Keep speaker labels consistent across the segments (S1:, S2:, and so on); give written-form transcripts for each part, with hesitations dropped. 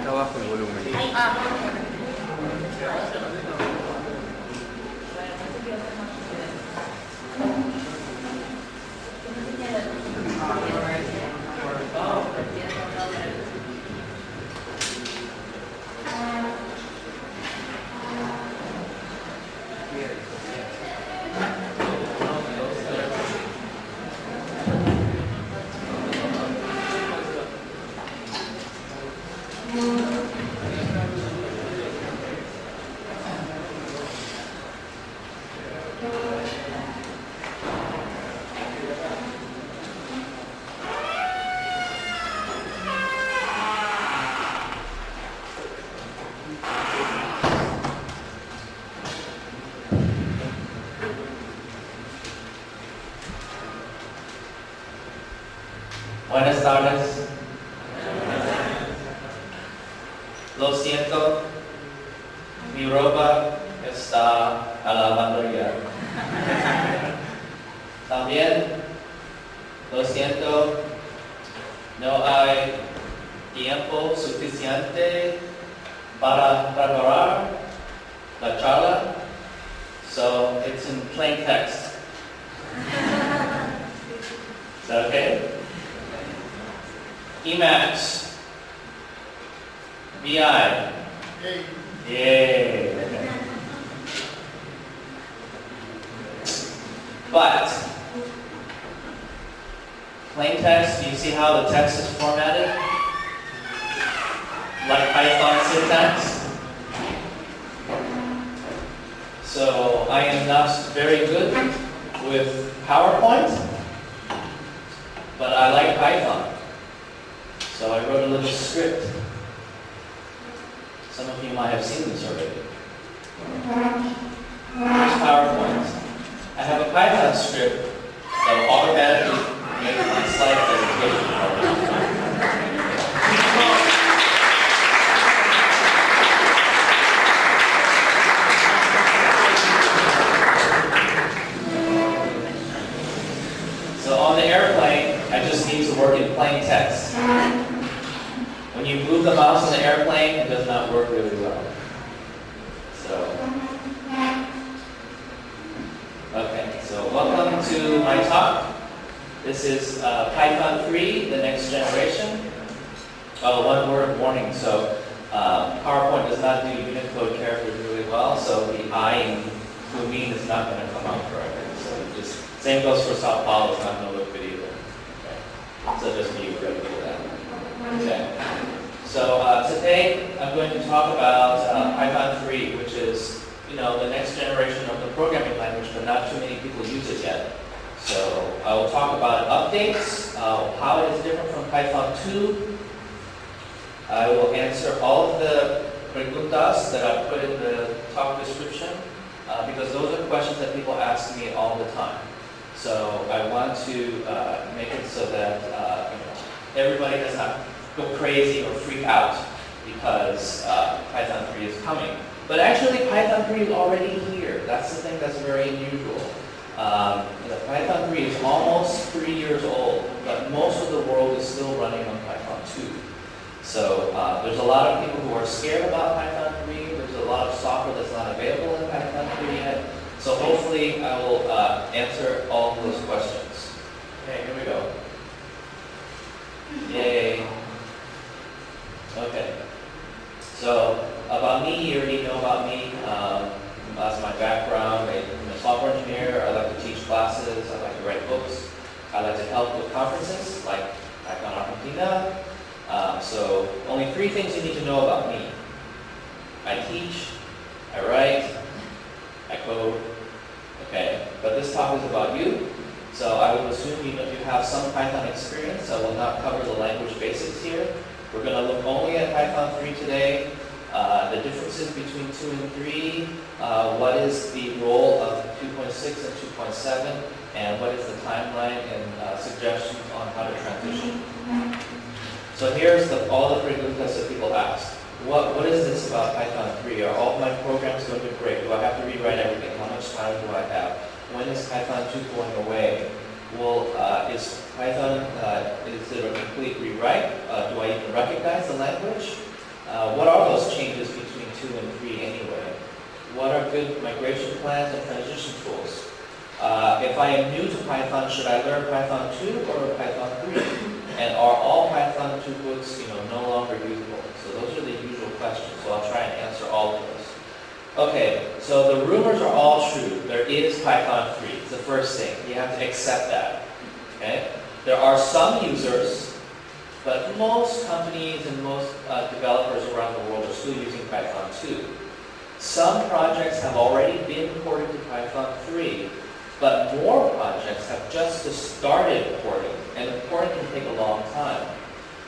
S1: Abajo el volumen.
S2: Buenas tardes. Lo siento, mi ropa está a la lavandería. También, lo siento, no hay tiempo suficiente para preparar la charla, so it's in plain text. Is that okay? Emacs. BI. Yay. But, plain text, do you see how the text is formatted? Like Python syntax? So, I am not very good with PowerPoint, but I like Python. So I wrote a little script. Some of you might have seen this already. Here's PowerPoint. I have a Python script that will automatically make my slide presentation. So on the airplane, I just need to work in plain text. When you move the mouse on the airplane, it does not work really well. So, okay, so welcome to my talk. This is Python 3, the next generation. Oh, one word of warning. So, PowerPoint does not do Unicode characters really well, so the I in Kumin is not going to come out correctly. So, just same goes for Sao Paulo, it's not going to look good either. Okay. So, just be ready for that. Okay. So today I'm going to talk about Python 3, which is, the next generation of the programming language, but not too many people use it yet. So I will talk about updates, how it is different from Python 2. I will answer all of the preguntas that I put in the talk description, because those are questions that people ask me all the time. So I want to make it so that everybody does not go crazy or freak out because Python 3 is coming. But actually, Python 3 is already here. That's the thing that's very unusual. Python 3 is almost 3 years old, but most of the world is still running on Python 2. So there's a lot of people who are scared about Python 3. There's a lot of software that's not available in Python 3 yet. So hopefully I will answer all of those questions. Okay, here we go. Yay. Okay, so about me, you already know about me. That's my background. I'm a software engineer. I like to teach classes. I like to write books. I like to help with conferences like Python Argentina. So only 3 things you need to know about me. I teach, I write, I code. Okay, but this talk is about you. So I would assume you have some Python experience. I will not cover the language basics here. We're going to look only at Python 3 today, the differences between 2 and 3, what is the role of 2.6 and 2.7, and what is the timeline and suggestions on how to transition. So here's all the preguntas that people ask. What is this about Python 3? Are all of my programs going to break? Do I have to rewrite everything? How much time do I have? When is Python 2 going away? well, is Python, is it a complete rewrite? Do I even recognize the language? What are those changes between 2 and 3 anyway? What are good migration plans and transition tools? If I am new to Python, should I learn Python 2 or Python 3? And are all Python 2 books, no longer usable? So those are the usual questions. So I'll try and answer all of those. Okay, so the rumors are all true. There is Python 3. It's the first thing. You have to accept that. Okay? There are some users, but most companies and most developers around the world are still using Python 2. Some projects have already been ported to Python 3, but more projects have just started porting, and the porting can take a long time.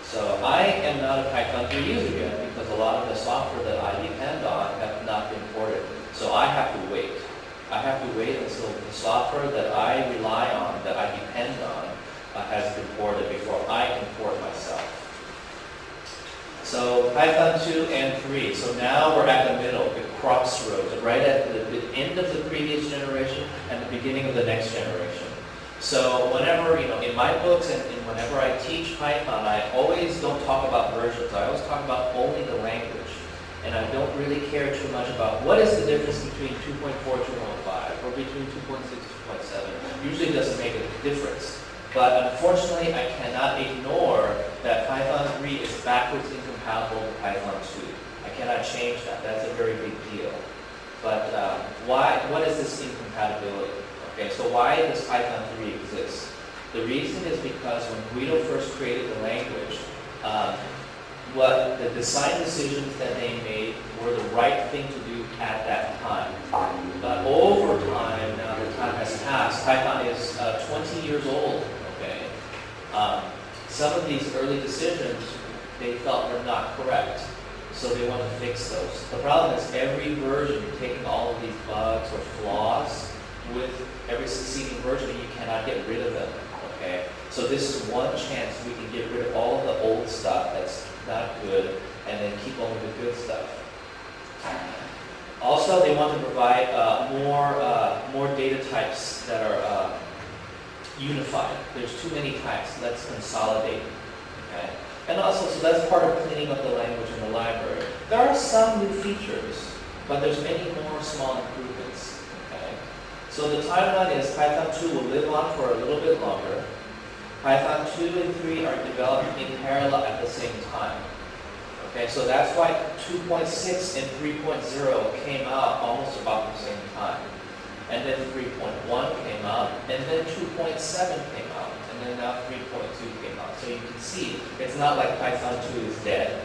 S2: So I am not a Python 3 user yet because a lot of the software that I depend on have not been ported. So I have to wait. I have to wait until the software that I rely on, that I depend on, has been ported before I can port myself. So Python 2 and 3. So now we're at the middle, the crossroads, right at the end of the previous generation and the beginning of the next generation. So whenever, in my books and whenever I teach Python, I always don't talk about versions. I always talk about only the language. And I don't really care too much about what is the difference between 2.4 and 2.5 or between 2.6 and 2.7. Usually it doesn't make a difference. But unfortunately, I cannot ignore that Python 3 is backwards incompatible with Python 2. I cannot change that. That's a very big deal. But what is this incompatibility? Okay, so why does Python 3 exist? The reason is because when Guido first created the language, what the design decisions that they made were the right thing to do at that time. But over time, now the time has passed, Python is 20 years old. Okay, some of these early decisions they felt were not correct, so they want to fix those. The problem is every version, you're taking all of these bugs or flaws with every succeeding version, you cannot get rid of them. Okay, so this is one chance we can get rid of all of the old stuff that's not good, and then keep only the good stuff. Also, they want to provide more data types that are unified. There's too many types. Let's consolidate. Okay? And also, so that's part of cleaning up the language in the library. There are some new features, but there's many more small improvements. Okay? So the timeline is Python 2 will live on for a little bit longer. Python 2 and 3 are developed in parallel at the same time. Okay, so that's why 2.6 and 3.0 came out almost about the same time. And then 3.1 came out, and then 2.7 came out, and then now 3.2 came out. So you can see, it's not like Python 2 is dead.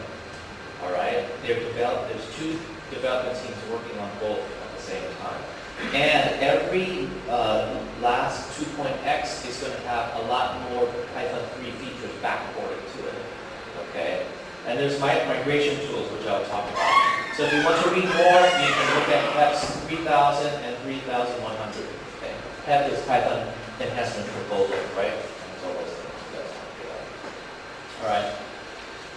S2: All right, there's two development teams working on both at the same time. And every last 2.x is going to have a lot more Python 3 features backported to it. Okay? And there's migration tools, which I'll talk about. So if you want to read more, you can look at PEP's 3000 and 3100. Okay? PEP is Python Enhancement Proposal, right? That's all those things. All right.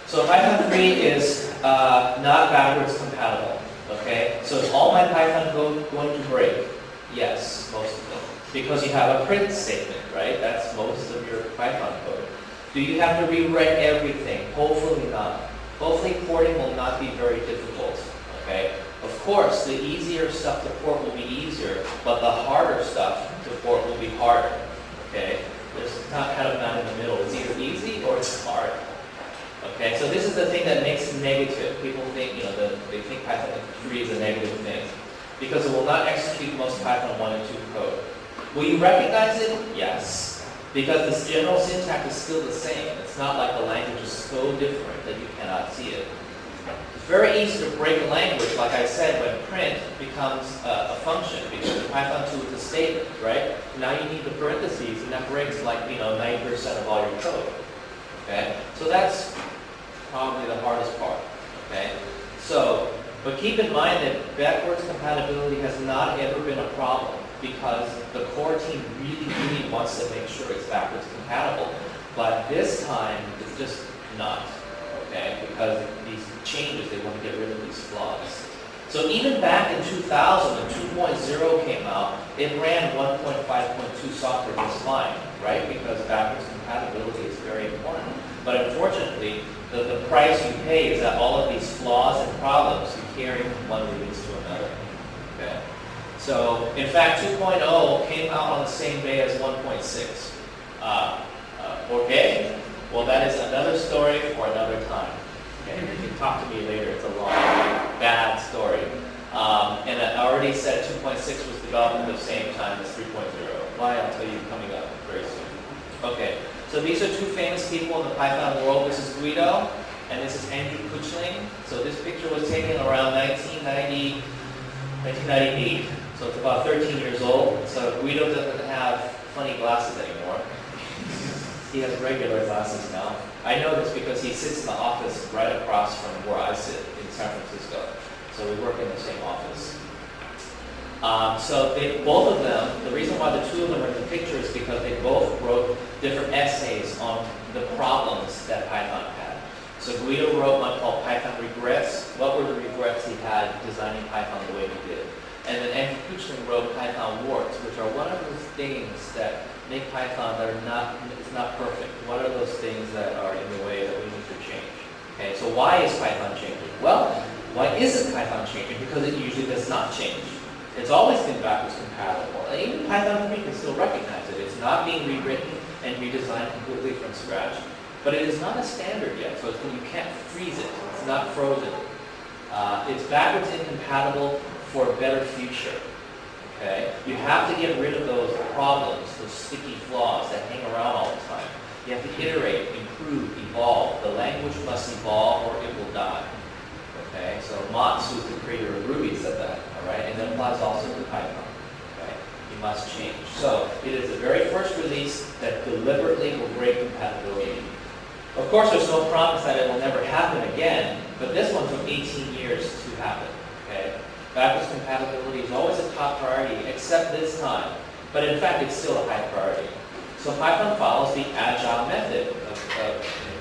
S2: So Python 3 is not backwards compatible. Okay, so is all my Python code going to break? Yes, most of them. Because you have a print statement, right? That's most of your Python code. Do you have to rewrite everything? Hopefully not. Hopefully porting will not be very difficult. Okay, of course, the easier stuff to port will be easier, but the harder stuff to port will be harder. Okay, there's kind of not in the middle. It's either easy or it's hard. Okay, so this is the thing that makes it negative. People think, they think Python 3 is a negative thing because it will not execute most Python 1 and 2 code. Will you recognize it? Yes, because this general syntax is still the same. It's not like the language is so different that you cannot see it. It's very easy to break a language, like I said, when print becomes a function, because in Python 2 is a statement, right? Now you need the parentheses, and that breaks like 90% of all your code. Okay, so that's probably the hardest part. Okay, so but keep in mind that backwards compatibility has not ever been a problem because the core team really wants to make sure it's backwards compatible. But this time it's just not. Okay, because these changes, they want to get rid of these flaws. So even back in 2000, when 2.0 came out, it ran 1.5.2 software just fine, right? Because backwards compatibility is very important. But unfortunately, the price you pay is that all of these flaws and problems you carry from one release to another. Okay? So, in fact, 2.0 came out on the same day as 1.6. Okay? Well, that is another story for another time. Okay? You can talk to me later. It's a long, bad story. And I already said 2.6 was developed at the same time as 3.0. Why? I'll tell you coming up very soon. Okay. So these are two famous people in the Python world. This is Guido, and this is Andrew Kuchling. So this picture was taken around 1998. So it's about 13 years old. So Guido doesn't have funny glasses anymore. He has regular glasses now. I know this because he sits in the office right across from where I sit in San Francisco. So we work in the same office. So both of them, the reason why the two of them are in the picture is because they both wrote different essays on the problems that Python had. So Guido wrote one called Python Regrets. What were the regrets he had designing Python the way he did? And then Andrew Kuchling wrote Python Warts, which are one of those things that make Python that are not perfect. What are those things that are in the way that we need to change? Okay, so why is Python changing? Well, why isn't Python changing? Because it usually does not change. It's always been backwards compatible. And even Python 3 can still recognize it. It's not being rewritten and redesigned completely from scratch. But it is not a standard yet, so you can't freeze it. It's not frozen. It's backwards incompatible for a better future. Okay? You have to get rid of those problems, those sticky flaws that hang around all the time. You have to iterate, improve, evolve. The language must evolve or it will die. Okay? So Mats, who's the creator of Ruby, said that. All right? And that applies also to Python. Okay? You must change. So it is the very first release that deliberately will break compatibility. Of course, there's no promise that it will never happen again, but this one took 18 years to happen. Okay? Backwards compatibility is always a top priority, except this time. But in fact, it's still a high priority. So Python follows the agile method of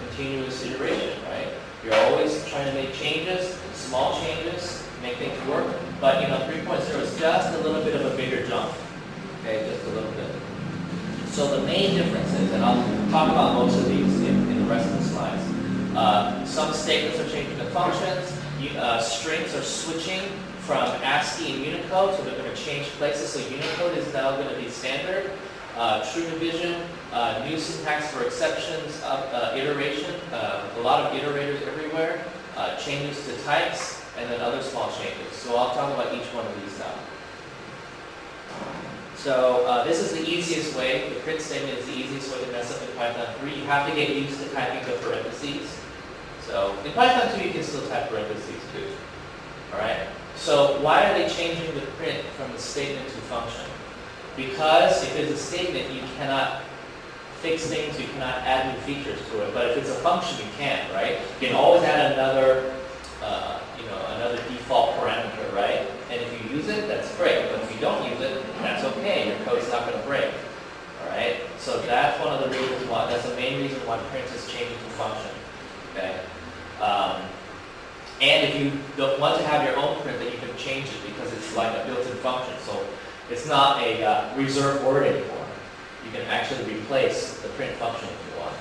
S2: continuous iteration, right? You're always trying to make changes, small changes, make things work. But 3.0 is just a little bit of a bigger jump. Okay, just a little bit. So the main differences, and I'll talk about most of these in the rest of the slides. Some statements are changing to functions. Strings are switching from ASCII and Unicode, so they're going to change places. So Unicode is now going to be standard. True division, new syntax for exceptions, iteration, a lot of iterators everywhere, changes to types, and then other small changes. So I'll talk about each one of these now. So this is the easiest way. The print statement is the easiest way to mess up in Python 3. You have to get used to typing the parentheses. So in Python 2, you can still type parentheses too. All right. So why are they changing the print from the statement to function? Because if it's a statement, you cannot fix things, you cannot add new features to it. But if it's a function, you can, right? You can always add another, another default parameter, right? And if you use it, that's great. But if you don't use it, that's okay. Your code's not going to break. All right. So that's one of the reasons why. That's the main reason why print is changing to function. Okay. And if you don't want to have your own print, then you can change it because it's like a built-in function. So it's not a reserved word anymore. You can actually replace the print function if you want.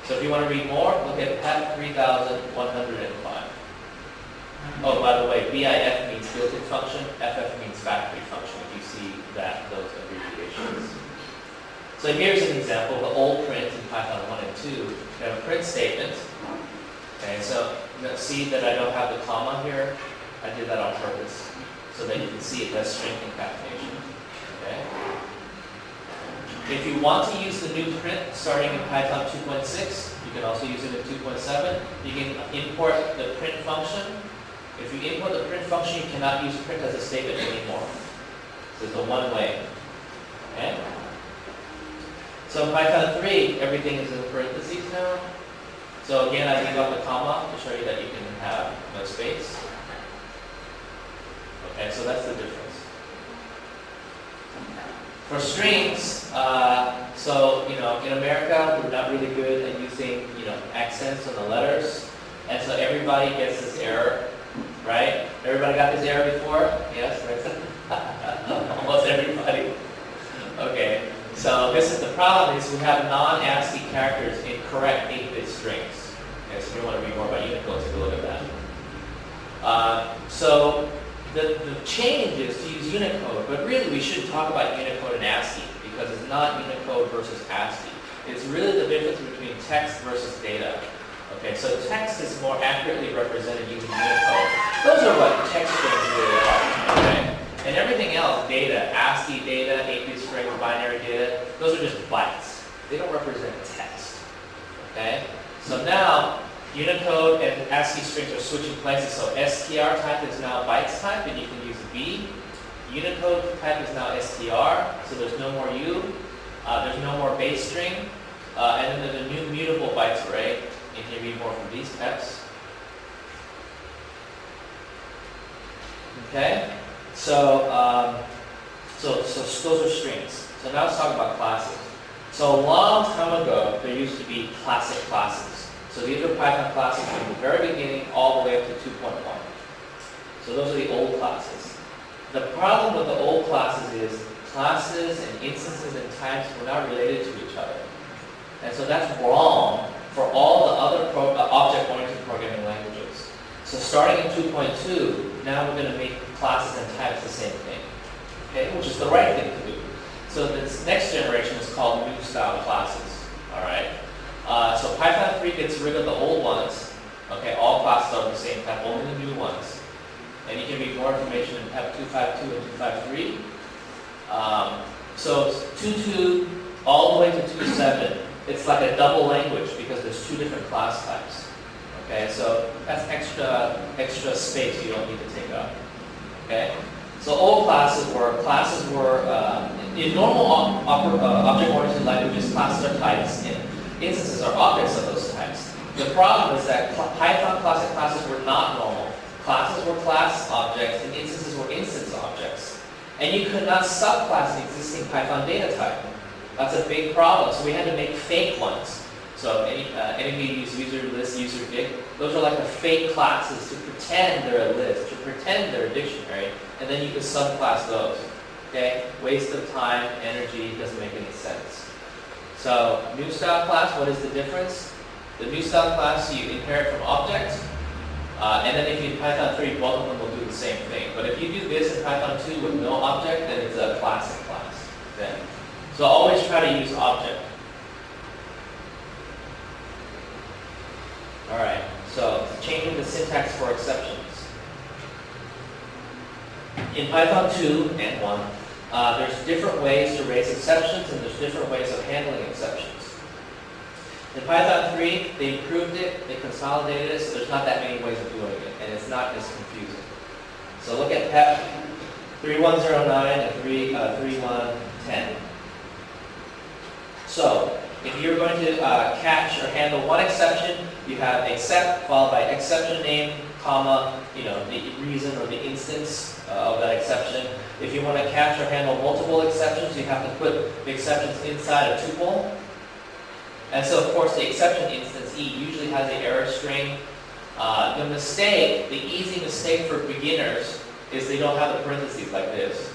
S2: So if you want to read more, look at PEP 3105. Oh, by the way, BIF means built-in function, FF means factory function, if you see those abbreviations. So here's an example of the old print in Python 1 and 2. You have a print statement. Okay, so you'll see that I don't have the comma here. I did that on purpose so that you can see it does string concatenation. Okay. If you want to use the new print starting in Python 2.6, you can also use it in 2.7. You can import the print function. If you import the print function, you cannot use print as a statement anymore. So it's a one-way. Okay. So in Python 3, everything is in parentheses now. So again, I leave out the comma to show you that you can have no space. Okay, so that's the difference. For strings, in America, we're not really good at using accents on the letters, and so everybody gets this error. right? Everybody got this error before? Yes, right? Almost everybody. Okay, so this is the problem is we have non-ASCII characters in correct 8-bit strings. Okay, so if you want to read more about Unicode, take a look at that. So the change is to use Unicode, but really we should talk about Unicode and ASCII because it's not Unicode versus ASCII. It's really the difference between text versus data. Okay, so text is more accurately represented using Unicode. Those are what text strings really are, okay? And everything else, data, ASCII data, 8-bit strings, binary data, those are just bytes. They don't represent text, okay? So now, Unicode and ASCII strings are switching places. So str type is now bytes type, and you can use B. Unicode type is now str, so there's no more U. There's no more base string. And then there's a new mutable bytes array. You can read more from these texts. Okay? So those are strings. So now let's talk about classes. So a long time ago, there used to be classic classes. So these are Python classes from the very beginning all the way up to 2.1. So those are the old classes. The problem with the old classes is classes and instances and types were not related to each other. And so that's wrong for all the other object-oriented programming languages. So starting in 2.2, now we're going to make classes and types the same thing, okay? Which is the right thing to do. So this next generation is called new style classes, all right? So Python 3 gets rid of the old ones, okay? All classes are the same type, only the new ones. And you can read more information in PEP 252 and 253. So 2.2 all the way to 2.7. It's like a double language because there's two different class types. Okay, so that's extra space you don't need to take up. Okay, so old classes were in normal object-oriented languages, classes are types and instances are objects of those types. The problem is that Python classic classes were not normal. Classes were class objects and instances were instance objects. And you could not subclass an existing Python data type. That's a big problem. So we had to make fake ones. So any of you use user list, user dict, those are like the fake classes to pretend they're a list, to pretend they're a dictionary, and then you can subclass those. Okay? Waste of time, energy, doesn't make any sense. So new style class, what is the difference? The new style class you inherit from objects, and then if you in Python 3, both of them will do the same thing. But if you do this in Python 2 with no object, then it's a classic class. Okay? So always try to use object. All right, so changing the syntax for exceptions. In Python 2 and 1, there's different ways to raise exceptions and there's different ways of handling exceptions. In Python 3, they improved it, they consolidated it, so there's not that many ways of doing it, and it's not as confusing. So look at PEP 3109 and 3110. So, if you're going to catch or handle one exception, you have except followed by exception name, comma, the reason or the instance of that exception. If you want to catch or handle multiple exceptions, you have to put the exceptions inside a tuple. And so, of course, the exception instance E usually has an error string. The easy mistake for beginners is they don't have the parentheses like this.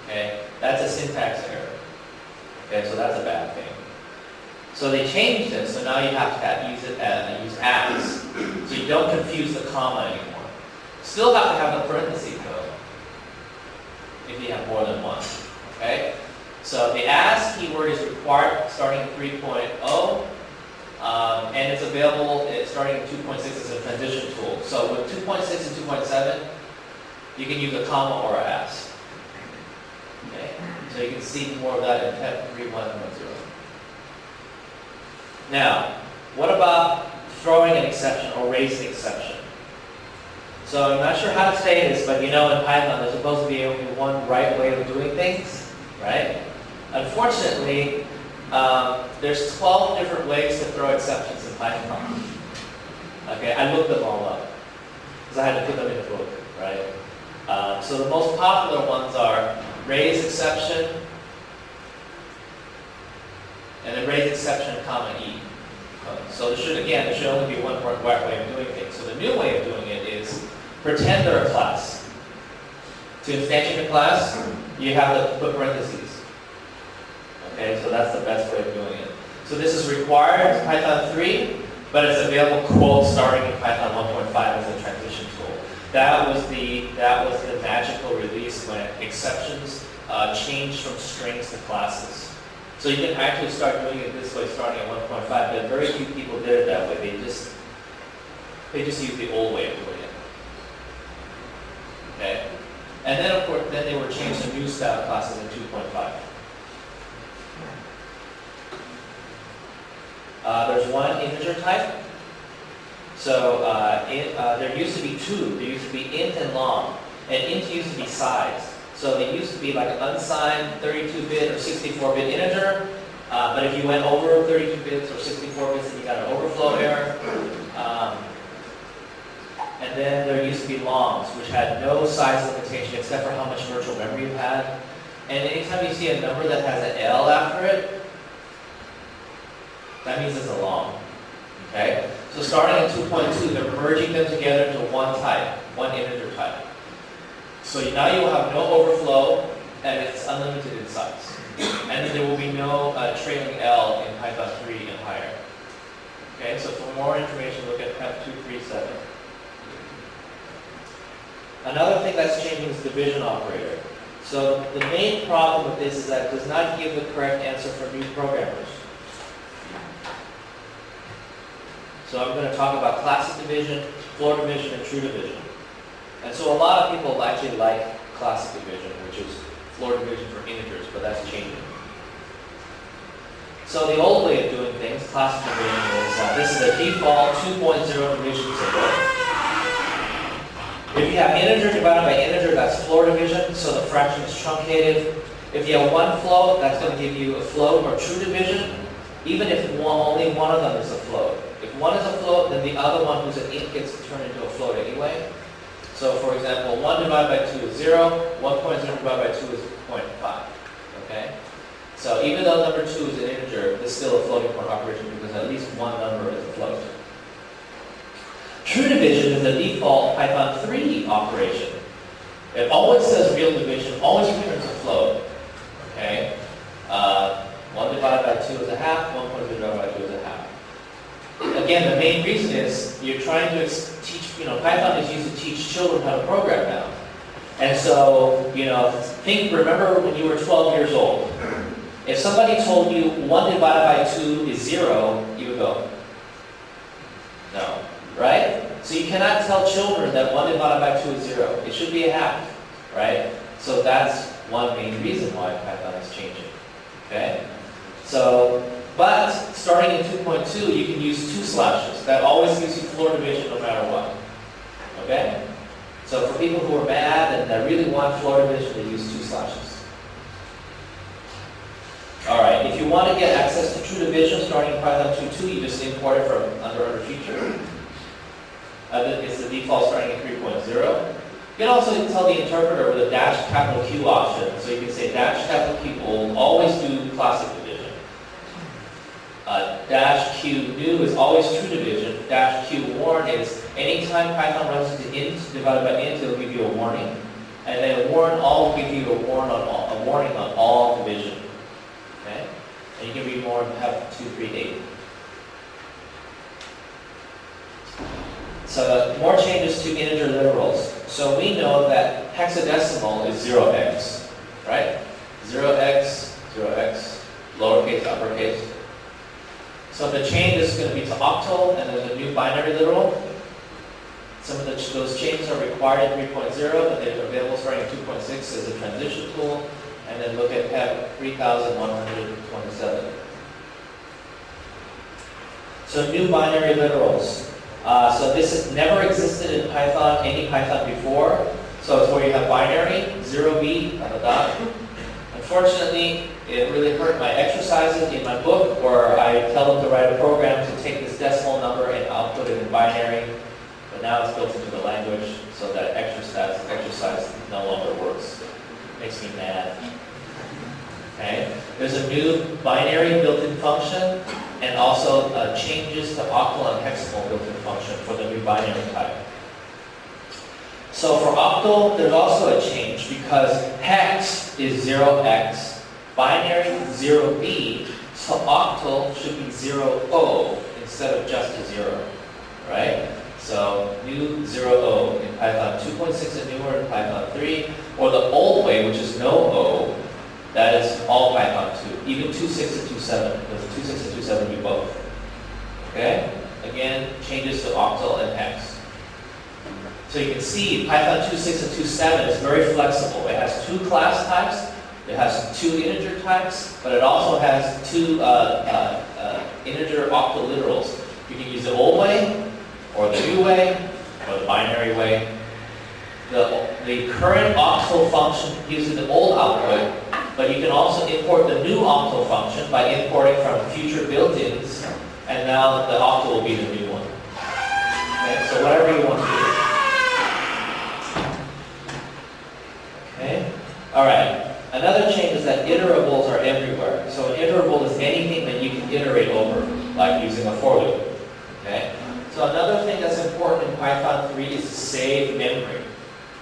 S2: Okay, that's a syntax error. Okay, so that's a bad thing. So they changed it, so now you have to use as, so you don't confuse the comma anymore. Still have to have the parentheses though, if you have more than one. Okay, so the as keyword is required starting in 3.0, and it's available starting in 2.6 as a transition tool. So with 2.6 and 2.7, you can use a comma or a as. Okay, so you can see more of that in PEP 3.1.0. Now, what about throwing an exception or raising an exception? So I'm not sure how to say this, but in Python there's supposed to be only one right way of doing things, right? Unfortunately, there's 12 different ways to throw exceptions in Python. Okay, I looked them all up because I had to put them in a book, right? So the most popular ones are raise exception, and then raise exception, comma, E. So there should only be one right way of doing things. So the new way of doing it is pretend they're a class. To instantiate a class, you have to put parentheses. Okay, so that's the best way of doing it. So this is required in Python 3, but it's available, quote, starting in Python 1.5 as a transition tool. That was the magical release when exceptions changed from strings to classes. So you can actually start doing it this way starting at 1.5, but very few people did it that way. They just used the old way of doing it. Okay? And then of course, then they were changed to new style classes in 2.5. There's one integer type. So there used to be two. There used to be int and long. And int used to be size. So they used to be like an unsigned 32-bit or 64-bit integer. But if you went over 32 bits or 64 bits, then you got an overflow error. And then there used to be longs, which had no size limitation except for how much virtual memory you had. And anytime you see a number that has an L after it, that means it's a long. Okay? So starting at 2.2, they're merging them together into one type, one integer type. So now you will have no overflow, and it's unlimited in size. And then there will be no trailing L in Python 3 and higher. Okay, so for more information, look at PEP 237. Another thing that's changing is division operator. So the main problem with this is that it does not give the correct answer for new programmers. So I'm going to talk about classic division, floor division, and true division. And so a lot of people actually like classic division, which is floor division for integers, but that's changing. So the old way of doing things, classic division, is this is a default 2.0 division symbol. If you have integer divided by integer, that's floor division, so the fraction is truncated. If you have one float, that's going to give you a float or true division, even if only one of them is a float. If one is a float, then the other one who's an int gets turned into a float anyway. So for example, 1 divided by 2 is 0, 1.0 divided by 2 is 0.5. Okay? So even though number 2 is an integer, it's still a floating point operation because at least one number is a float. True division is the default Python 3 operation. It always says real division, always returns a float. Okay? 1 divided by 2 is a half, 1.0 divided by 2 is a half. Again, the main reason is you're trying to teach, Python is used to teach children how to program now. And so, remember when you were 12 years old. If somebody told you 1 divided by 2 is 0, you would go, no, right? So you cannot tell children that 1 divided by 2 is 0. It should be a half, right? So that's one main reason why Python is changing, okay? So, but starting in 2.2, you can use 2 slashes. That always gives you floor division no matter what, okay? So for people who are mad and that really want floor division, they use 2 slashes. All right, if you want to get access to true division starting in Python 2.2, you just import it from under feature. It's the default starting at 3.0. You can also tell the interpreter with a -Q option. So you can say -Q will always do classic division. -Q new is always true division. -Q warn is anytime Python runs into int divided by int, it'll give you a warning. And then warn all will give you a warning on all division. Okay? And you can read more in PEP 238. So more changes to integer literals. So we know that hexadecimal is 0x, right? 0x, 0x, lowercase, uppercase. So the change is going to be to octal, and there's a new binary literal. Some of those changes are required in 3.0, but they're available starting at 2.6 as a transition tool. And then look at PEP 3127. So new binary literals. So this has never existed in Python, any Python before. So it's where you have binary, 0b, and a dot. Unfortunately, it really hurt my exercises in my book where I tell them to write a program to take this decimal number and output it in binary. But now it's built into the language, so that exercise no longer works. Makes me mad. Okay? There's a new binary built-in function, and also changes to octal and hexagonal built-in function for the new binary type. So for octal, there's also a change because hex is 0x, binary 0b, so octal should be 0o instead of just a 0, right? So new 0o in Python 2.6 and newer in Python 3, or the old way, which is no o, that is all Python 2, even 2.6 and 2.7, because 2.6 and 2.7 do both. Okay? Again, changes to octal and hex. So you can see Python 2.6 and 2.7 is very flexible. It has two class types, it has two integer types, but it also has two integer octal literals. You can use the old way, or the new way, or the binary way. The current octal function uses the old output, but you can also import the new octal function by importing from future built-ins, and now the octal will be the new one. Okay, so whatever you want to do. Okay, all right. Another change is that iterables are everywhere. So an iterable is anything that you can iterate over, like using a for loop. Okay. So another thing that's important in Python 3 is to save memory.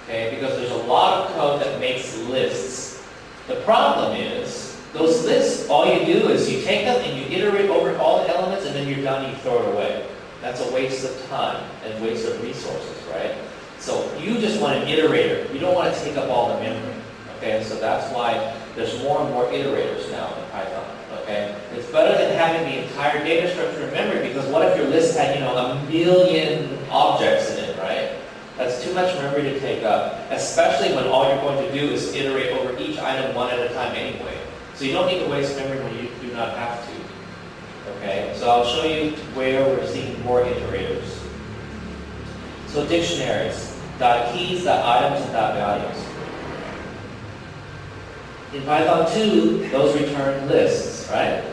S2: Okay, because there's a lot of code that makes lists. The problem is, those lists, all you do is you take them and you iterate over all the elements and then you're done and you throw it away. That's a waste of time and waste of resources, right? So you just want an iterator. You don't want to take up all the memory. Okay, so that's why there's more and more iterators now in Python. Okay, it's better than having the entire data structure in memory, because what if your list had, a million objects in it, right? That's too much memory to take up, especially when all you're going to do is iterate over each item one at a time anyway. So you don't need to waste memory when you do not have to. Okay, so I'll show you where we're seeing more iterators. So dictionaries, .keys, .items, and .values. In Python 2, those return lists, right?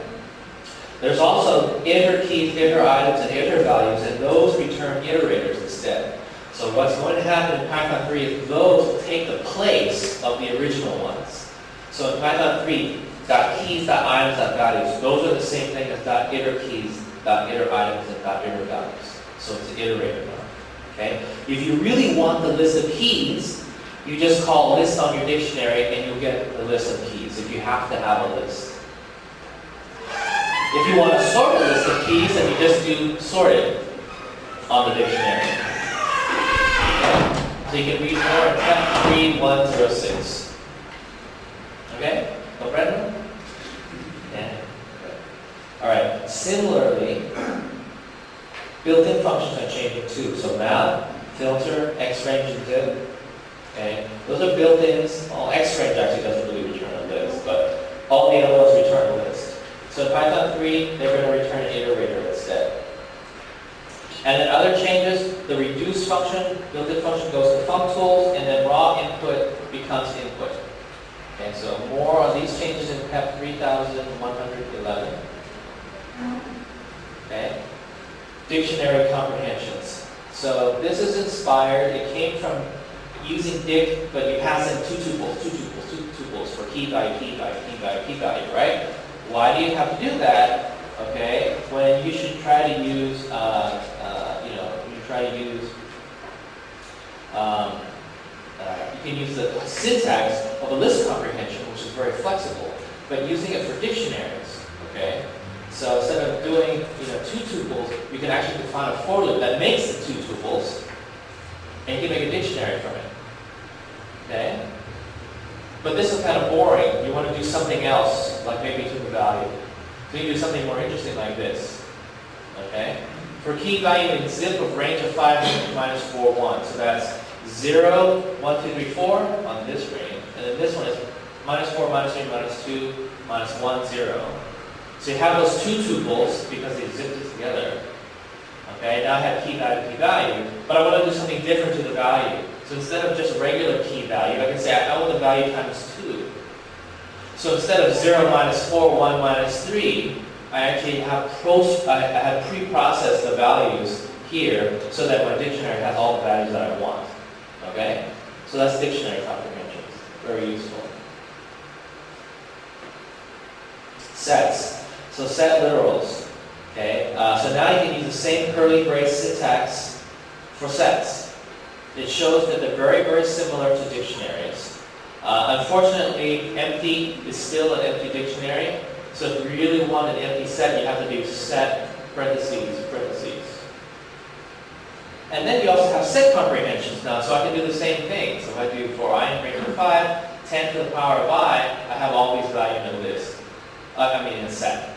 S2: There's also iter keys, iter items, and iter values, and those return iterators instead. So what's going to happen in Python 3 is those will take the place of the original ones. So in Python 3, .keys, .items, .values, those are the same thing as .iter keys, .iter items, and .iter values. So it's an iterator now. Okay? If you really want the list of keys, you just call list on your dictionary and you'll get the list of keys if you have to have a list. If you want to sort a list of keys, then you just do sorted on the dictionary. Okay? So you can read more in PEP 3106. Okay? No problem? Yeah. Alright, similarly, built-in functions are changing too. So map, filter, xrange, and div. Okay, those are built-ins. Well, xrange actually doesn't really return a list, but all the other ones return a list. So in Python 3, they're going to return an iterator instead. And then other changes, the reduce function, built-in function goes to functools, and then raw input becomes input. Okay, so more on these changes in PEP 3111. Okay, dictionary comprehensions. So this is inspired, it came from using dict, but you pass in two tuples for key value, key value, key value, key value, right? Why do you have to do that? Okay, when you should try to use, you can use the syntax of a list comprehension, which is very flexible, but using it for dictionaries. Okay, so instead of doing two tuples, you can actually define a for loop that makes the two tuples, and you can make a dictionary from it. Okay? But this is kind of boring. You want to do something else, like maybe to the value. So you do something more interesting like this. Okay? For key value in zip of range of 5 minus 4, 1. So that's 0, 1, 2, 3, 4 on this range. And then this one is minus 4, minus 3, minus 2, minus 1, 0. So you have those two tuples because they zipped it together. Okay, now I have key value, but I want to do something different to the value. So instead of just regular key value, I can say I want the value times 2. So instead of 0 minus 4, 1 minus 3, I actually have pre-processed the values here so that my dictionary has all the values that I want. Okay? So that's dictionary comprehensions. Very useful. Sets. So set literals. Okay? So now you can use the same curly brace syntax for sets. It shows that they're very, very similar to dictionaries. Unfortunately, empty is still an empty dictionary. So if you really want an empty set, you have to do set parentheses, parentheses. And then you also have set comprehensions now, so I can do the same thing. So if I do for I in greater than 5, 10 to the power of I have all these values in a list. In a set.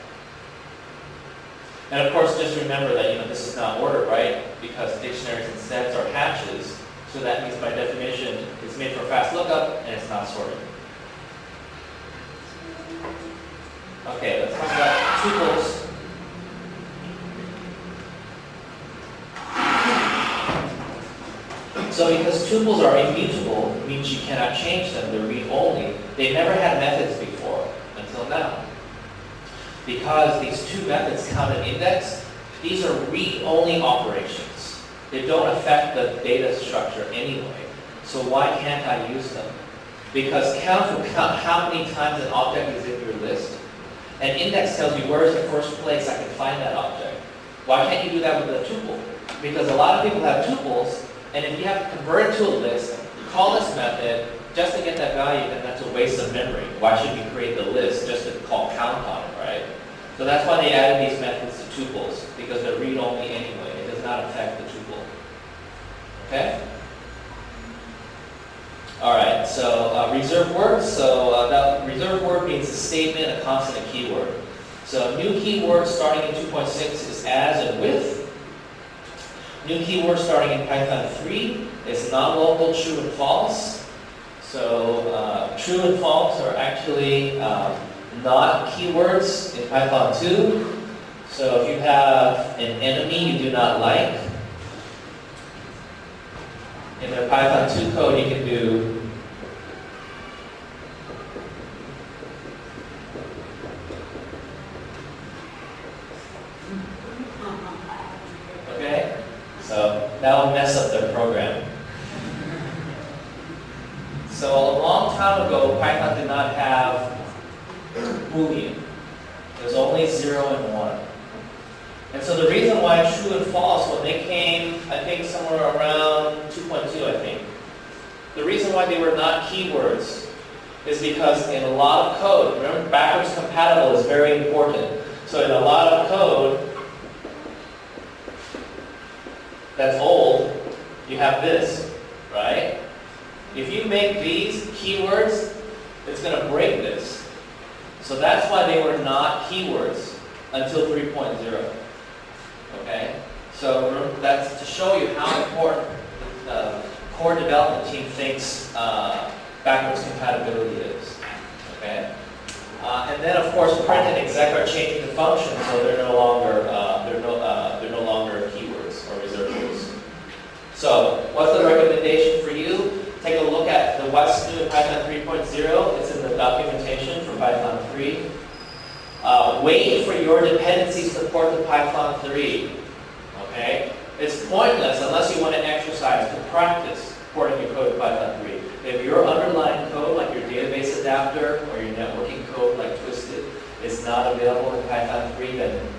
S2: And of course, just remember that this is not ordered, right? Because dictionaries and sets are hatches. So that means by definition, it's made for fast lookup and it's not sorted. Okay, let's talk about tuples. So because tuples are immutable, means you cannot change them, they're read-only, they never had methods before, until now. Because these two methods count an index, these are read-only operations. They don't affect the data structure anyway. So why can't I use them? Because count will count how many times an object is in your list. An index tells you where is the first place I can find that object. Why can't you do that with a tuple? Because a lot of people have tuples, and if you have to convert it to a list, call this method just to get that value, then that's a waste of memory. Why should we create the list just to call count on it, right? So that's why they added these methods to tuples, because they're read-only anyway. It does not affect the tuple. Okay? All right, so reserved words. So that reserved word means a statement, a constant, a keyword. So new keyword starting in 2.6 is as and with. New keyword starting in Python 3 is non-local, true and false. So true and false are actually not keywords in Python 2. So if you have an enemy you do not like, in the Python 2 code you can do okay? So that will mess up their program. So a long time ago, Python did not have Boolean. It was only 0 and 1. And so the reason why true and false, when they came, I think somewhere around 2.2, I think, the reason why they were not keywords is because in a lot of code, remember backwards compatible is very important. So in a lot of code that's old, you have this, right? If you make these keywords, it's going to break this. So that's why they were not keywords until 3.0. Okay? So that's to show you how important the core development team thinks backwards compatibility is. Okay? And then of course print and exec are changing the function, so they're no longer keywords or reserved words. So what's the recommendation for you? Take a look at the what's new in Python 3.0. It's in the documentation for Python 3. Wait for your dependencies to port to Python 3. Okay? It's pointless unless you want to exercise, to practice porting your code to Python 3. If your underlying code, like your database adapter or your networking code like Twisted, is not available in Python 3, then you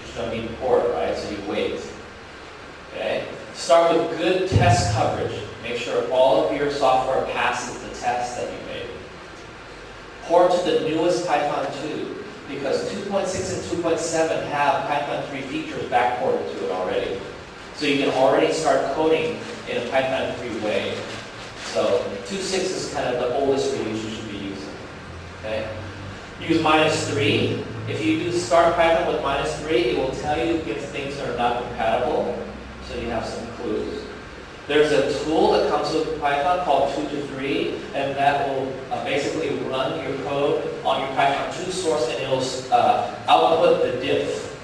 S2: just don't need to port, right? So you wait. Okay? Start with good test coverage. Make sure all of your software passes the tests that you made. Port to the newest Python 2, because 2.6 and 2.7 have Python 3 features backported to it already. So you can already start coding in a Python 3 way. So 2.6 is kind of the oldest release you should be using. Okay? Use -3. If you do start Python with -3, it will tell you against things that are not compatible. So you have some clues. There's a tool that comes with Python called 2to3, and that will basically run your code on your Python 2 source, and it'll output the diff.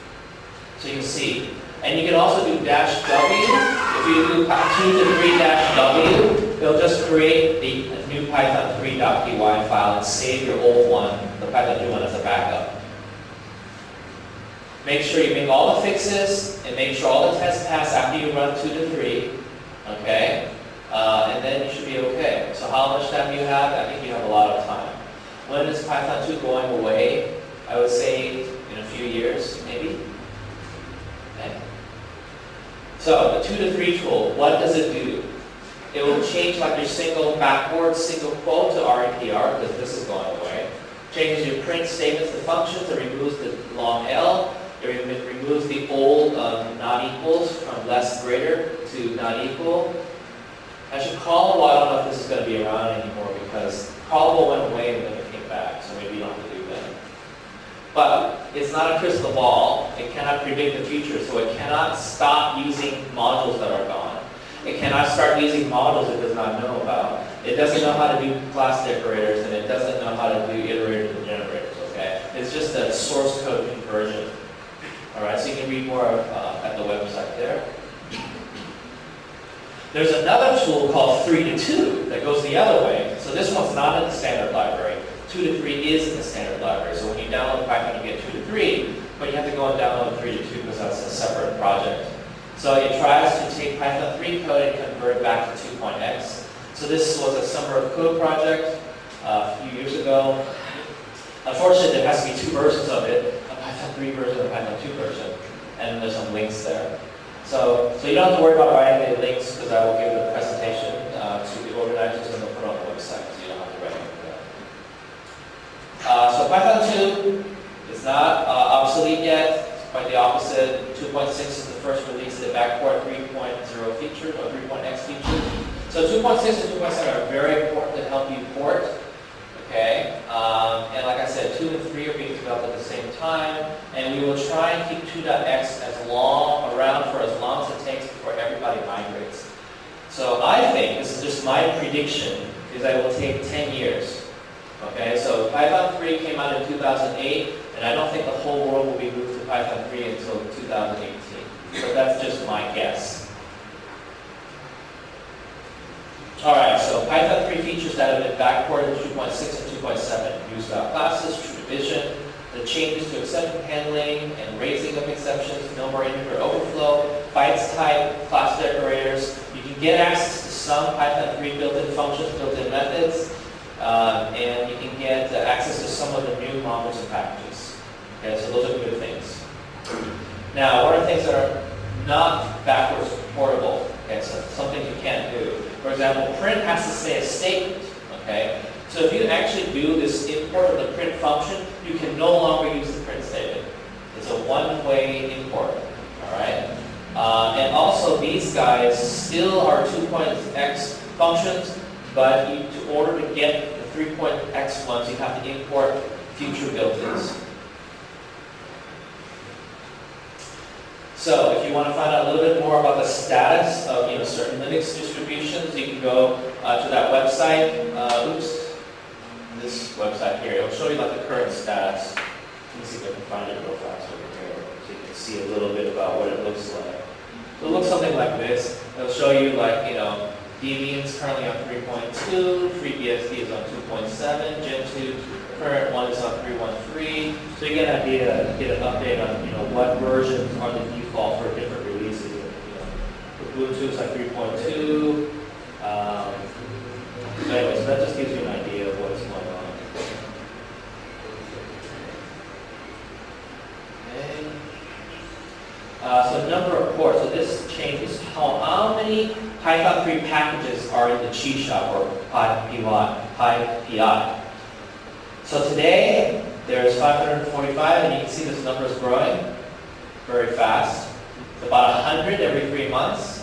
S2: So you can see. And you can also do -w. If you do 2to3-w, it'll just create the new Python 3.py file and save your old one, the Python 2 one, as a backup. Make sure you make all the fixes and make sure all the tests pass after you run 2to3. Okay? And then you should be okay. So how much time do you have? I think you have a lot of time. When is Python 2 going away? I would say in a few years, maybe. Okay. So the 2to3 tool, what does it do? It will change like your single backward, single quote to REPR, because this is going away. Changes your print statements to functions. It removes the long L. It removes the old not equals from less greater to not equal. Actually, callable, I don't know if this is going to be around anymore because callable went away and then it came back, so maybe you don't have to do that. But it's not a crystal ball. It cannot predict the future, so it cannot stop using modules that are gone. It cannot start using modules it does not know about. It doesn't know how to do class decorators, and it doesn't know how to do iterators and generators, okay? It's just a source code conversion. All right, so you can read more at the website there. There's another tool called 3-to-2 that goes the other way. So this one's not in the standard library. 2-to-3 is in the standard library. So when you download Python, you get 2-to-3, but you have to go and download 3-to-2 because that's a separate project. So it tries to take Python 3 code and convert it back to 2.x. So this was a Summer of Code project a few years ago. Unfortunately, there has to be two versions of it, a Python 3 version and a Python 2 version, and there's some links there. So you don't have to worry about writing any links because I will give the presentation to the organizers and they'll put it on the website, so you don't have to write anything down. So Python 2 is not obsolete yet. Quite the opposite. 2.6 is the first release of the backport 3.0 features or 3.x features. So 2.6 and 2.7 are very important to help you port. Okay, and like I said, 2 and 3 are being developed at the same time, and we will try and keep 2.x around for as long as it takes before everybody migrates. So I think, this is just my prediction, is that it will take 10 years. Okay, so Python 3 came out in 2008, and I don't think the whole world will be moved to Python 3 until 2018. So that's just my guess. Alright, so Python 3 features that have been backported to 2.6 and 2.7. Use without classes, true division, the changes to exception handling and raising of exceptions, no more integer overflow, bytes type, class decorators. You can get access to some Python 3 built-in functions, built-in methods, and you can get access to some of the new modules and packages. Okay, so those are good things. Now, what are things that are not backwards portable? Okay, so some things you can't do. For example, print has to say a statement, okay? So if you actually do this import of the print function, you can no longer use the print statement. It's a one-way import, all right? And also these guys still are 2.x functions, but in order to get the 3.x ones, you have to import future built-ins. So if you want to find out a little bit more about the status of certain Linux distributions, you can go to that website. This website here. It'll show you like the current status. Let me see if I can find it real fast over here, so you can see a little bit about what it looks like. So it looks something like this. It'll show you like Debian's currently on 3.2, FreeBSD is on 2.7, Gentoo current one is on 3.13. So you get an idea, get an update on what versions are the default for different releases. Ubuntu is like 3.2. So anyways, that just gives you an idea of what's going on. Okay. So number of ports. So this changes how many Python 3 packages are in the Chi shop or PyPI. So today, there's 545, and you can see this number is growing very fast. It's about 100 every 3 months.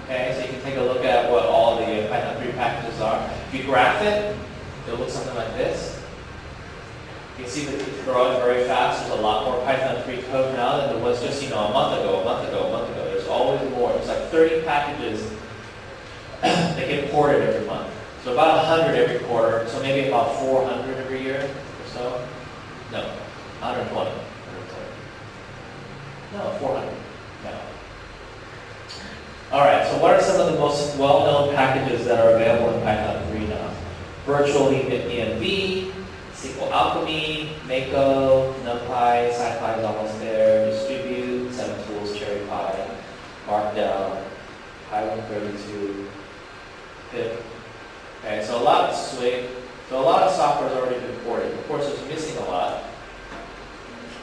S2: Okay, so you can take a look at what all the Python 3 packages are. If you graph it, it'll look something like this. You can see that it's growing very fast. There's a lot more Python 3 code now than there was just a month ago. There's always more. There's like 30 packages that get ported every month. So about 100 every quarter, so maybe about 400 every year or so. No, 120. No, 400. No. All right, so what are some of the most well-known packages that are available in Python 3 now? Virtual env, SQL Alchemy, Mako, NumPy, SciPy is almost there, Distribute, 7tools, CherryPy, Markdown, Py132, pip. Okay, so a lot of software has already been ported. Of course, it's missing a lot,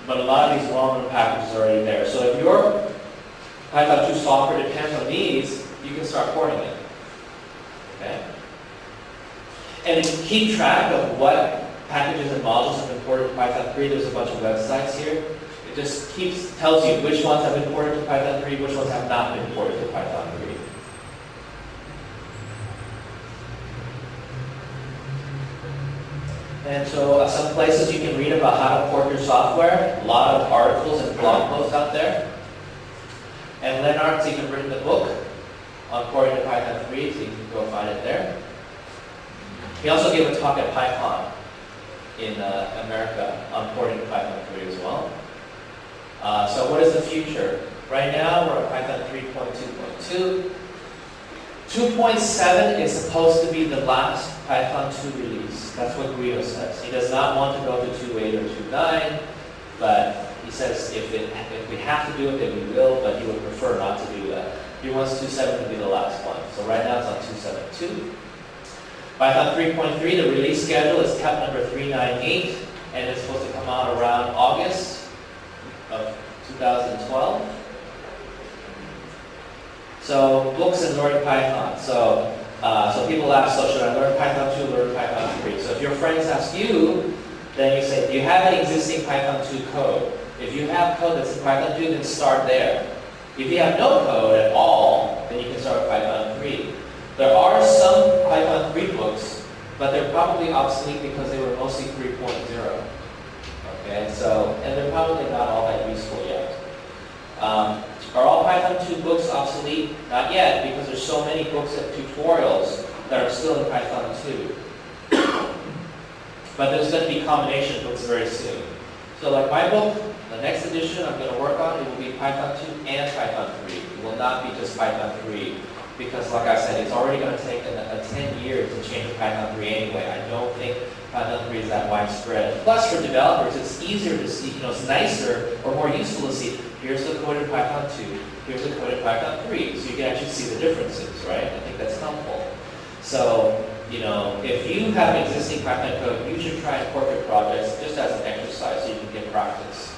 S2: but a lot of these well-known packages are already there. So if your Python 2 software depends on these, you can start porting it. Okay? And to keep track of what packages and modules have been ported to Python 3, there's a bunch of websites here. It just tells you which ones have been ported to Python 3, which ones have not been ported to Python 3. And so some places you can read about how to port your software. A lot of articles and blog posts out there. And Lennart's even written the book on porting to Python 3, so you can go find it there. He also gave a talk at PyCon in America on porting to Python 3 as well. So what is the future? Right now we're at Python 3.2.2. 2.7 is supposed to be the last Python 2 release. That's what Guido says. He does not want to go to 2.8 or 2.9, but he says if we have to do it, then we will, but he would prefer not to do that. He wants 2.7 to be the last one. So right now it's on 2.7.2. Python 3.3, the release schedule is TEP number 398, and it's supposed to come out around August of 2012. So books and learning Python. So people ask, so should I learn Python 2 or learn Python 3? So if your friends ask you, then you say, do you have an existing Python 2 code? If you have code that's in Python 2, then start there. If you have no code at all, then you can start with Python 3. There are some Python 3 books, but they're probably obsolete because they were mostly 3.0. Okay, so, and they're probably not all that useful yet. Are all Python 2 books obsolete? Not yet, because there's so many books and tutorials that are still in Python 2. But there's going to be combination books very soon. So like my book, the next edition I'm going to work on, it will be Python 2 and Python 3. It will not be just Python 3. Because like I said, it's already going to take a 10 years to change to Python 3 anyway. I don't think Python 3 is that widespread. Plus for developers, it's easier to see, it's nicer or more useful to see, here's the code in Python 2, here's the code in Python 3. So you can actually see the differences, right? I think that's helpful. So, if you have existing Python code, you should try and port your projects just as an exercise so you can get practice.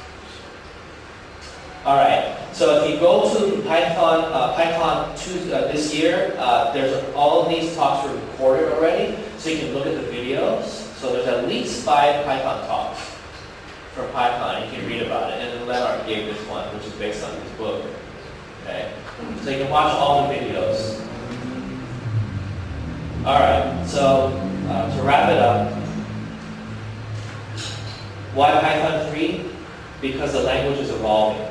S2: All right, so if you go to PyCon 2 this year, there's all of these talks were recorded already, so you can look at the videos. So there's at least 5 Python talks from PyCon. You can read about it, and then Lennart gave this one, which is based on his book. Okay, so you can watch all the videos. All right, so to wrap it up, why Python 3? Because the language is evolving.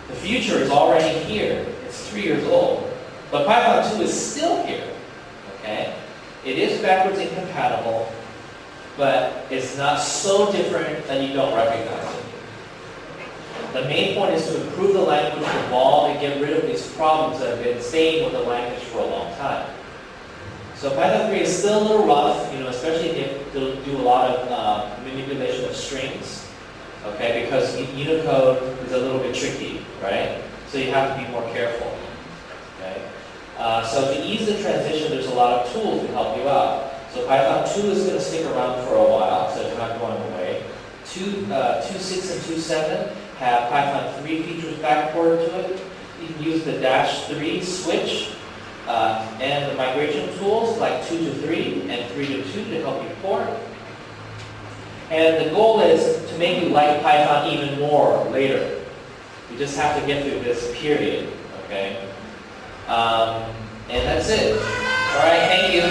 S2: The future is already here. It's 3 years old. But Python 2 is still here. Okay? It is backwards incompatible, but it's not so different that you don't recognize it. The main point is to improve the language, evolve, and get rid of these problems that have been staying with the language for a long time. So Python 3 is still a little rough, especially if you do a lot of manipulation of strings. Okay, because Unicode is a little bit tricky, right? So you have to be more careful. Okay, so to ease the transition, there's a lot of tools to help you out. So Python 2 is going to stick around for a while, so it's not going away. 2.6 and 2.7 have Python 3 features backported to it. You can use the -3 switch and the migration tools like 2 to 3 and 3 to 2 to help you port. And the goal is to make you like Python even more later. You just have to get through this period, okay? And that's it. All right, thank you.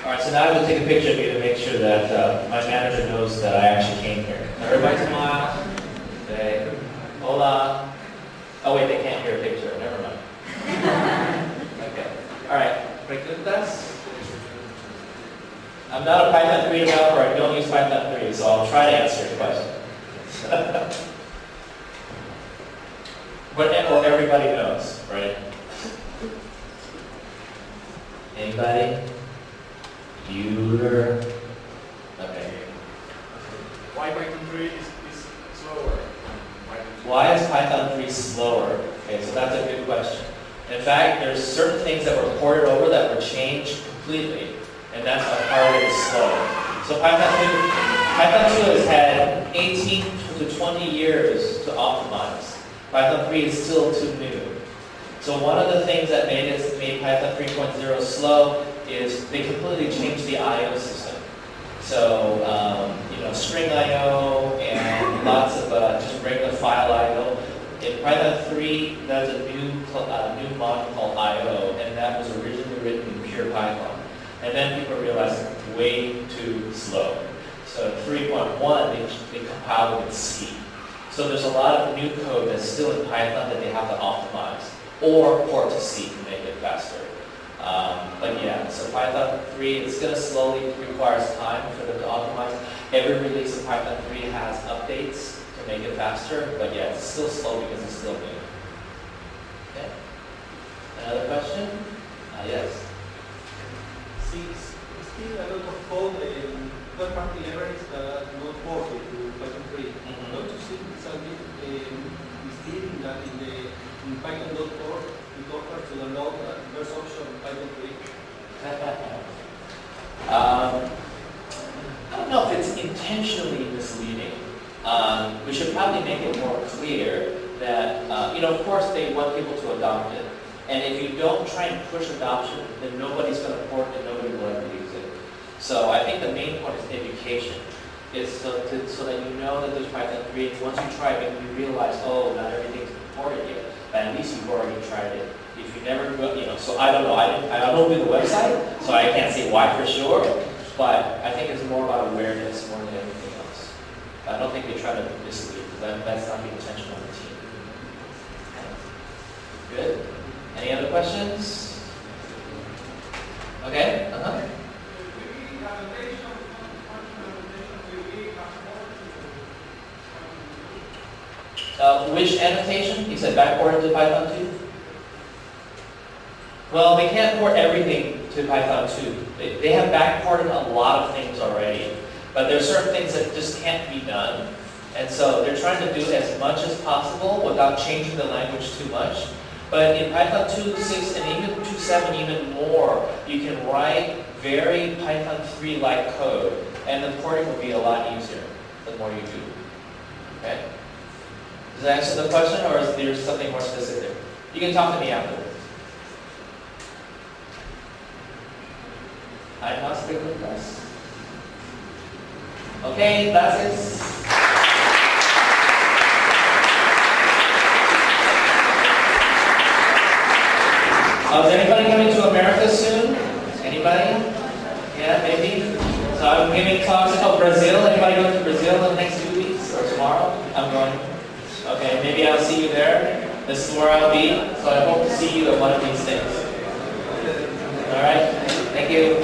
S2: All right, so now I'm going to take a picture of you to make sure that my manager knows that I actually came here. Everybody smile. Say, hola. Oh wait, they can't hear a picture. Never mind. Okay. All right. Preguntas? I'm not a Python 3 developer. I don't use Python 3, so I'll try to answer your question. Or everybody knows, right? Anybody? Bueller? Okay.
S1: Why Python 3 is slower?
S2: Why is Python 3 slower? Okay, so that's a good question. In fact, there's certain things that were ported over that were changed completely, and that's why part of it is slow. So Python Python 2 has had 18 to 20 years to optimize. Python 3 is still too new. So one of the things that made Python 3.0 slow is they completely changed the I/O system. So string I/O and lots of just regular file I/O. In Python 3, there's a new module called I/O, and that was originally written in pure Python. And then people realized it's way too slow. So in 3.1, they compiled it in C. So there's a lot of new code that's still in Python that they have to optimize or port to C to make it faster. But yeah, so Python 3, it's going to slowly requires time for them to optimize. Every release of Python 3 has updates to make it faster, but yeah, it's still slow because it's still new. Okay. Another question? Yes.
S3: Still a lot of code and third-party libraries that are not ported to Python 3. Don't you think it's a bit misleading that in Python.org it offers to download a reverse option Python 3?
S2: I don't know if it's intentionally misleading. We should probably make it more clear that, of course they want people to adopt it. And if you don't try and push adoption, then nobody's going to port it and nobody will ever use it. So I think the main point is education. Is so that you know that there's Python 3. And once you try it, you realize, oh, not everything's been ported yet. But at least you've already tried it. If you never, so I don't know. I don't do the website, so I can't say why for sure. But I think it's more about awareness more than anything else. I don't think they try to mislead, because that's not the intention of the team. Good. Any other questions? Okay. Which annotation? You said backport to Python 2? Well, they can't port everything to Python 2. They have backported a lot of things already, but there are certain things that just can't be done. And so they're trying to do as much as possible without changing the language too much. But in Python 2.6 and even 2.7 even more, you can write very Python 3-like code, and the porting will be a lot easier the more you do. Okay? Does that answer the question, or is there something more specific? You can talk to me afterwards. I must be with us. Okay, that's it. Is anybody coming to America soon? Anybody? Yeah, maybe? So I'm giving talks about Brazil. Anybody going to Brazil in the next 2 weeks or tomorrow? I'm going. Okay, maybe I'll see you there. This is where I'll be. So I hope to see you at one of these things. All right? Thank you.